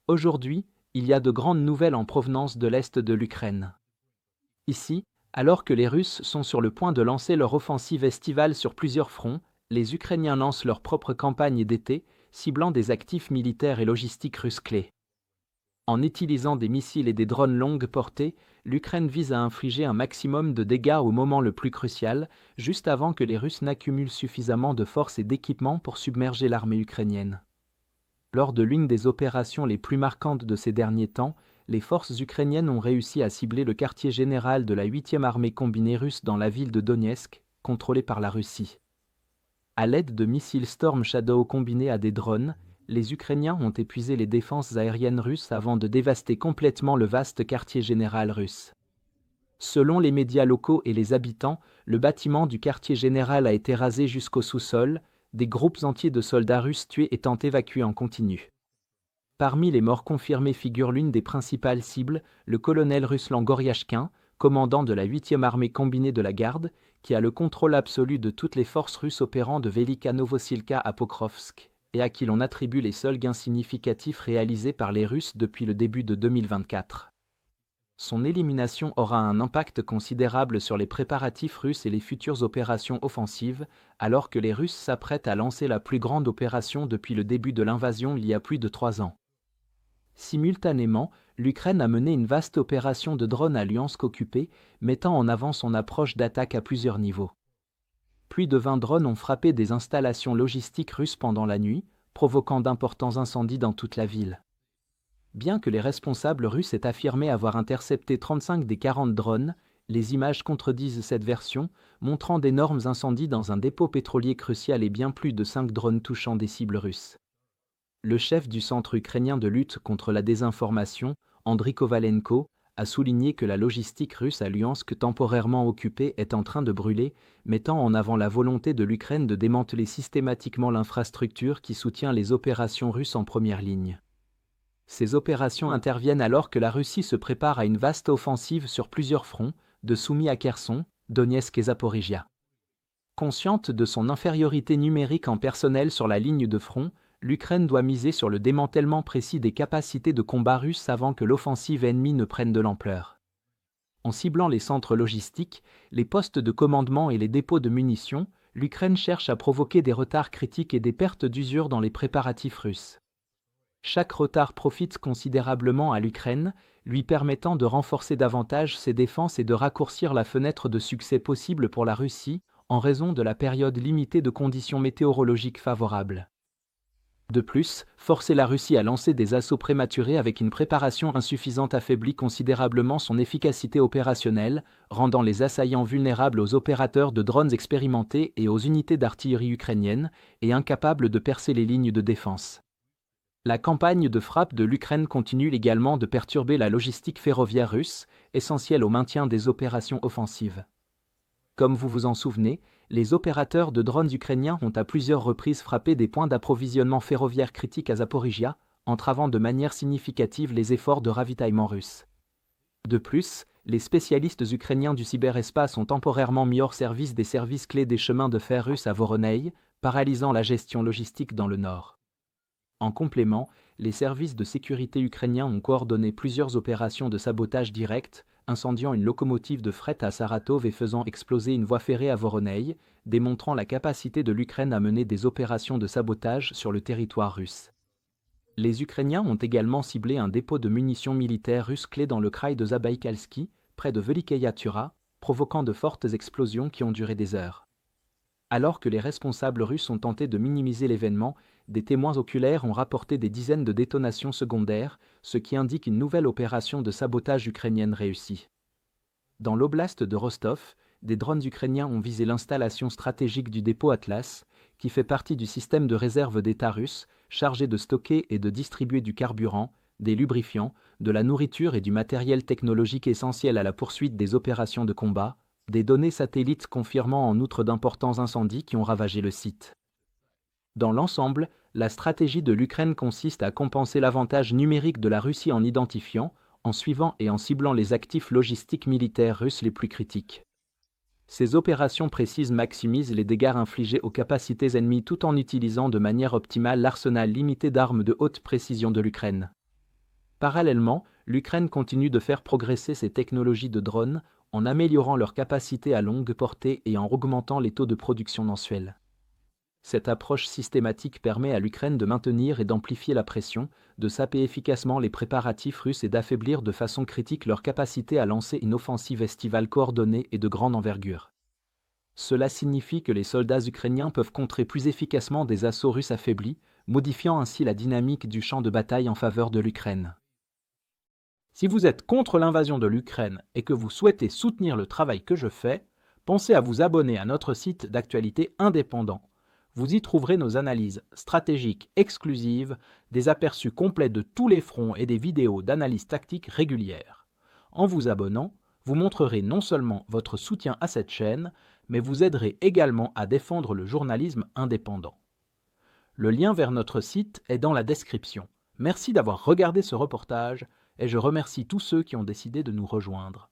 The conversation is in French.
Aujourd'hui, il y a de grandes nouvelles en provenance de l'Est de l'Ukraine. Ici, alors que les Russes sont sur le point de lancer leur offensive estivale sur plusieurs fronts, les Ukrainiens lancent leur propre campagne d'été, ciblant des actifs militaires et logistiques russes clés. En utilisant des missiles et des drones longue portée, l'Ukraine vise à infliger un maximum de dégâts au moment le plus crucial, juste avant que les Russes n'accumulent suffisamment de forces et d'équipements pour submerger l'armée ukrainienne. Lors de l'une des opérations les plus marquantes de ces derniers temps, les forces ukrainiennes ont réussi à cibler le quartier général de la 8e armée combinée russe dans la ville de Donetsk, contrôlée par la Russie. À l'aide de missiles Storm Shadow combinés à des drones, les Ukrainiens ont épuisé les défenses aériennes russes avant de dévaster complètement le vaste quartier général russe. Selon les médias locaux et les habitants, le bâtiment du quartier général a été rasé jusqu'au sous-sol, des groupes entiers de soldats russes tués étant évacués en continu. Parmi les morts confirmés figure l'une des principales cibles, le colonel Ruslan Goryashkin, commandant de la 8e armée combinée de la garde, qui a le contrôle absolu de toutes les forces russes opérant de Velika Novosilka à Pokrovsk, et à qui l'on attribue les seuls gains significatifs réalisés par les Russes depuis le début de 2024. Son élimination aura un impact considérable sur les préparatifs russes et les futures opérations offensives, alors que les Russes s'apprêtent à lancer la plus grande opération depuis le début de l'invasion il y a plus de 3 ans. Simultanément, l'Ukraine a mené une vaste opération de drones à Luhansk occupée, mettant en avant son approche d'attaque à plusieurs niveaux. Plus de 20 drones ont frappé des installations logistiques russes pendant la nuit, provoquant d'importants incendies dans toute la ville. Bien que les responsables russes aient affirmé avoir intercepté 35 des 40 drones, les images contredisent cette version, montrant d'énormes incendies dans un dépôt pétrolier crucial et bien plus de 5 drones touchant des cibles russes. Le chef du Centre ukrainien de lutte contre la désinformation, Andriy Kovalenko, a souligné que la logistique russe à Luhansk temporairement occupée est en train de brûler, mettant en avant la volonté de l'Ukraine de démanteler systématiquement l'infrastructure qui soutient les opérations russes en première ligne. Ces opérations interviennent alors que la Russie se prépare à une vaste offensive sur plusieurs fronts, de Soumy à Kherson, Donetsk et Zaporijia. Consciente de son infériorité numérique en personnel sur la ligne de front, l'Ukraine doit miser sur le démantèlement précis des capacités de combat russes avant que l'offensive ennemie ne prenne de l'ampleur. En ciblant les centres logistiques, les postes de commandement et les dépôts de munitions, l'Ukraine cherche à provoquer des retards critiques et des pertes d'usure dans les préparatifs russes. Chaque retard profite considérablement à l'Ukraine, lui permettant de renforcer davantage ses défenses et de raccourcir la fenêtre de succès possible pour la Russie, en raison de la période limitée de conditions météorologiques favorables. De plus, forcer la Russie à lancer des assauts prématurés avec une préparation insuffisante affaiblit considérablement son efficacité opérationnelle, rendant les assaillants vulnérables aux opérateurs de drones expérimentés et aux unités d'artillerie ukrainiennes, et incapables de percer les lignes de défense. La campagne de frappe de l'Ukraine continue également de perturber la logistique ferroviaire russe, essentielle au maintien des opérations offensives. Comme vous vous en souvenez, les opérateurs de drones ukrainiens ont à plusieurs reprises frappé des points d'approvisionnement ferroviaire critiques à Zaporijia, entravant de manière significative les efforts de ravitaillement russes. De plus, les spécialistes ukrainiens du cyberespace ont temporairement mis hors service des services clés des chemins de fer russes à Voronezh, paralysant la gestion logistique dans le nord. En complément, les services de sécurité ukrainiens ont coordonné plusieurs opérations de sabotage direct, incendiant une locomotive de fret à Saratov et faisant exploser une voie ferrée à Voronezh, démontrant la capacité de l'Ukraine à mener des opérations de sabotage sur le territoire russe. Les Ukrainiens ont également ciblé un dépôt de munitions militaires russes clé dans le kraï de Zabaïkalski, près de Velikeïa Tura, provoquant de fortes explosions qui ont duré des heures. Alors que les responsables russes ont tenté de minimiser l'événement, des témoins oculaires ont rapporté des dizaines de détonations secondaires, ce qui indique une nouvelle opération de sabotage ukrainienne réussie. Dans l'oblast de Rostov, des drones ukrainiens ont visé l'installation stratégique du dépôt Atlas, qui fait partie du système de réserve d'État russe, chargé de stocker et de distribuer du carburant, des lubrifiants, de la nourriture et du matériel technologique essentiel à la poursuite des opérations de combat, des données satellites confirmant en outre d'importants incendies qui ont ravagé le site. Dans l'ensemble, la stratégie de l'Ukraine consiste à compenser l'avantage numérique de la Russie en identifiant, en suivant et en ciblant les actifs logistiques militaires russes les plus critiques. Ces opérations précises maximisent les dégâts infligés aux capacités ennemies tout en utilisant de manière optimale l'arsenal limité d'armes de haute précision de l'Ukraine. Parallèlement, l'Ukraine continue de faire progresser ses technologies de drones en améliorant leur capacité à longue portée et en augmentant les taux de production mensuels. Cette approche systématique permet à l'Ukraine de maintenir et d'amplifier la pression, de saper efficacement les préparatifs russes et d'affaiblir de façon critique leur capacité à lancer une offensive estivale coordonnée et de grande envergure. Cela signifie que les soldats ukrainiens peuvent contrer plus efficacement des assauts russes affaiblis, modifiant ainsi la dynamique du champ de bataille en faveur de l'Ukraine. Si vous êtes contre l'invasion de l'Ukraine et que vous souhaitez soutenir le travail que je fais, pensez à vous abonner à notre site d'actualité indépendant. Vous y trouverez nos analyses stratégiques exclusives, des aperçus complets de tous les fronts et des vidéos d'analyse tactique régulières. En vous abonnant, vous montrerez non seulement votre soutien à cette chaîne, mais vous aiderez également à défendre le journalisme indépendant. Le lien vers notre site est dans la description. Merci d'avoir regardé ce reportage et je remercie tous ceux qui ont décidé de nous rejoindre.